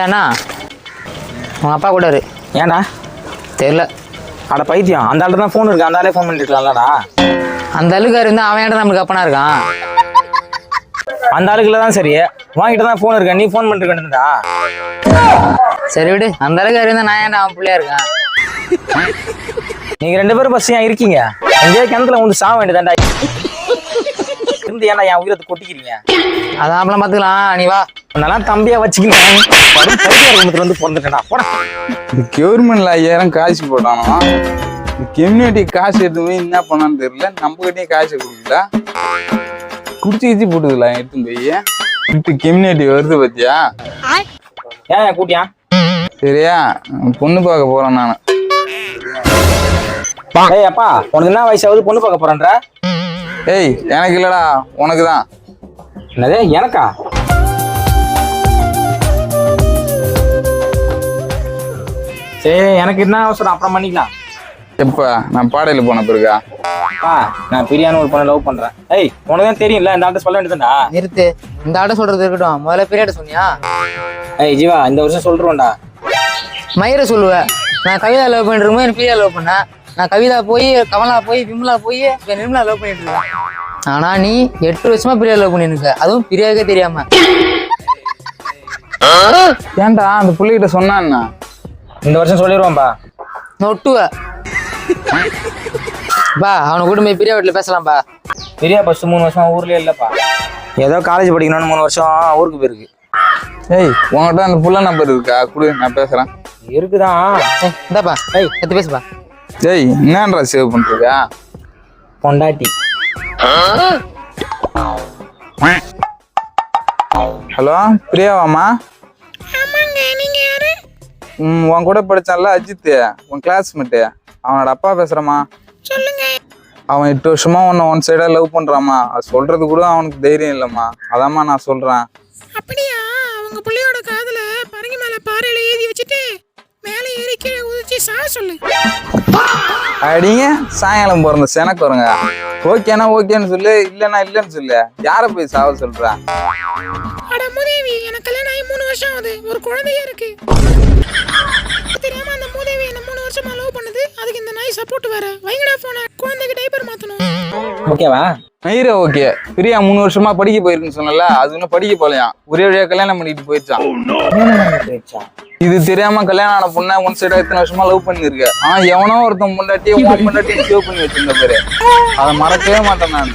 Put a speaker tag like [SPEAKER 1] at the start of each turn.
[SPEAKER 1] அண்ணா உங்கள் அப்பா கூட
[SPEAKER 2] ஏன்டா
[SPEAKER 1] தெரியல.
[SPEAKER 2] அட பைத்தியம், அந்த ஆள்கிட்ட தான் ஃபோன் இருக்கு, அந்த ஆளே ஃபோன் பண்ணிருக்கலாம்லடா.
[SPEAKER 1] அந்த அளவுக்கு இருந்தால் அவன் ஏன்டா நம்மளுக்கு அப்பனா இருக்கான்?
[SPEAKER 2] அந்த ஆளுக்குள்ள தான் சரி, வாங்கிட்டு தான் ஃபோன் இருக்கா, நீ ஃபோன் பண்ணிட்டு வேண்டியதுடா.
[SPEAKER 1] சரி விடு, அந்த அளவுக்கு இருந்தால் நான் ஏன்டா அவன் பிள்ளையா இருக்கேன்?
[SPEAKER 2] நீங்க 2 பேரும் பஸ் ஏன் இருக்கீங்க? எங்கேயோ கிணத்துல வந்து சாக வேண்டியதாண்டா. இருந்து ஏன்டா என் உயிரத்தை கொட்டிக்கிறீங்க?
[SPEAKER 1] அதான் அப்பெல்லாம் பார்த்துக்கலாம், நீ வா.
[SPEAKER 2] நல்லா தம்பியா வச்சுக்கிறேன். வந்து பிறந்துட்டேன்டா போட.
[SPEAKER 3] இந்த கவர்மெண்ட்ல 5000 காசு போட்டானோ, இந்த கம்யூனிட்டி காசு எடுத்து என்ன பண்ணான்னு தெரியல. நம்ம கிட்டே காசு கொடுக்கல, குடிச்சு போட்டுக்கலாம் எடுத்து போய். இப்ப கம்யூனிட்டி வருது பத்தியா?
[SPEAKER 2] ஏன் கூட்டியா?
[SPEAKER 3] சரியா, பொண்ணு பார்க்க போறேன் நானு.
[SPEAKER 2] ஏய் அப்பா, உனக்கு என்ன வயசாவது பொண்ணு பார்க்க போறேன்ற?
[SPEAKER 3] ஏய் எனக்கு இல்லடா, உனக்குதான்.
[SPEAKER 2] என்னது எனக்கா? சரி, எனக்கு என்ன அவசரம், அப்புறம் பண்ணிக்கலாம்.
[SPEAKER 3] எப்ப நான் பாடையில போன பிறகா?
[SPEAKER 2] நான் பிரியான்னு ஒரு பொண்ணை லவ் பண்றேன். ஏய் உனக்கு தான் தெரியும்ல, இந்த ஆட்ட சொல்ல வேண்டியதுடா.
[SPEAKER 1] நிறுத்து, இந்த ஆட்ட சொல்றது இருக்கட்டும், முதல்ல பிரியாட்ட சொன்னியா?
[SPEAKER 2] ஏய் ஜீவா, இந்த வருஷம் சொல்றோம்டா.
[SPEAKER 1] மயிரை சொல்லுவேன். நான் கவிதா லவ் பண்ணிட்டு இருக்கும்போது எனக்கு பிரியா லவ் பண்ணேன். நான் கவிதா போய் கமலா போய் விமலா போய் நிர்மலா லவ் பண்ணிட்டு இருக்கேன். ஆனா நீ 8 வருஷமா பிரியா லவ் பண்ணிருக்க, அதுவும் பிரியாவுக்கே தெரியாம.
[SPEAKER 3] ஏன்டா அந்த பிள்ளைகிட்ட சொன்னான்னா?
[SPEAKER 2] இந்த வருஷம் சொல்லிடுவான்பா.
[SPEAKER 1] நொட்டுவ பா, அவனை கூட போய் பிரியா வீட்டுல பேசலாம்பா.
[SPEAKER 2] பிரியா ஃபர்ஸ்ட் 3 வருஷம் ஊர்லயே இல்லப்பா, ஏதோ காலேஜ் படிக்கணும்னு 3 வருஷம் ஊருக்கு போயிருக்கு.
[SPEAKER 3] ஏய் உன்கிட்ட அந்த புள்ள நம்பர் இருக்கா? குடு, நான் பேசுறேன்.
[SPEAKER 2] இருக்குதான்.
[SPEAKER 1] இந்தாப்பா, எடுத்து பேசுப்பா.
[SPEAKER 3] ஏய் என்னன்றா சேவ் பண்றியா?
[SPEAKER 2] பொண்டாட்டி.
[SPEAKER 3] ஹலோ பிரியாவாமா? உன் கூட படிச்சான்ல அஜித், உன் கிளாஸ்மேட்டு, அவனோட அப்பா பேசுறமா. அவன் 8 வருஷமா உன்னை ஒன் சைடா லவ் பண்றாமா. அது சொல்றது கூட அவனுக்கு தைரியம் இல்லம்மா, அதாம்மா நான் சொல்றேன்.
[SPEAKER 4] அப்படியா? அவங்க பிள்ளையோட காதுல பரங்கி மேல பாறையில ஏறி வச்சுட்டு மேல ஏறி கீழே உதிச்சு சாக சொல்லு.
[SPEAKER 3] அடிங்க சாயங்காலம் பிறந்த செனக்கு வருங்க. ஓகேனா ஓகேன்னு சொல்லு, இல்லைன்னா இல்லைன்னு சொல்லு. யார போய் சாவ சொல்ற?
[SPEAKER 4] அட மூதேவி, எனக்கு கல்யாணம் ஆகி 3 வருஷம் ஆகுது, ஒரு குழந்தையே இருக்கு. தெரியாம அந்த மூதேவி என்ன 3 வருஷமா லவ் பண்ணுது. அதுக்கு இந்த நாய் சப்போர்ட் வேற. வைங்கடா போன, குழந்தைக்கு டைப்பர் மாத்தணும்.
[SPEAKER 2] ஓகேவா?
[SPEAKER 3] மயிர ஓகே. பிரியா 3 வருஷமா படிக்க போயிருக்குன்னு சொன்னல, அது இன்னும் படிக்க போலையாம். ஒரே வழியா கல்யாணம் பண்ணிட்டு போயிடுச்சான். இது தெரியாம கல்யாணம் ஆன பொண்ணை ஒன் சைடா இத்தனை வருஷமா லவ் பண்ணிருக்கு. எவனோ ஒருத்தன் முன்னாடி சேவ் பண்ணி வச்சிருந்த பேரு, அதை மறக்கவே மாட்டேன் நான்.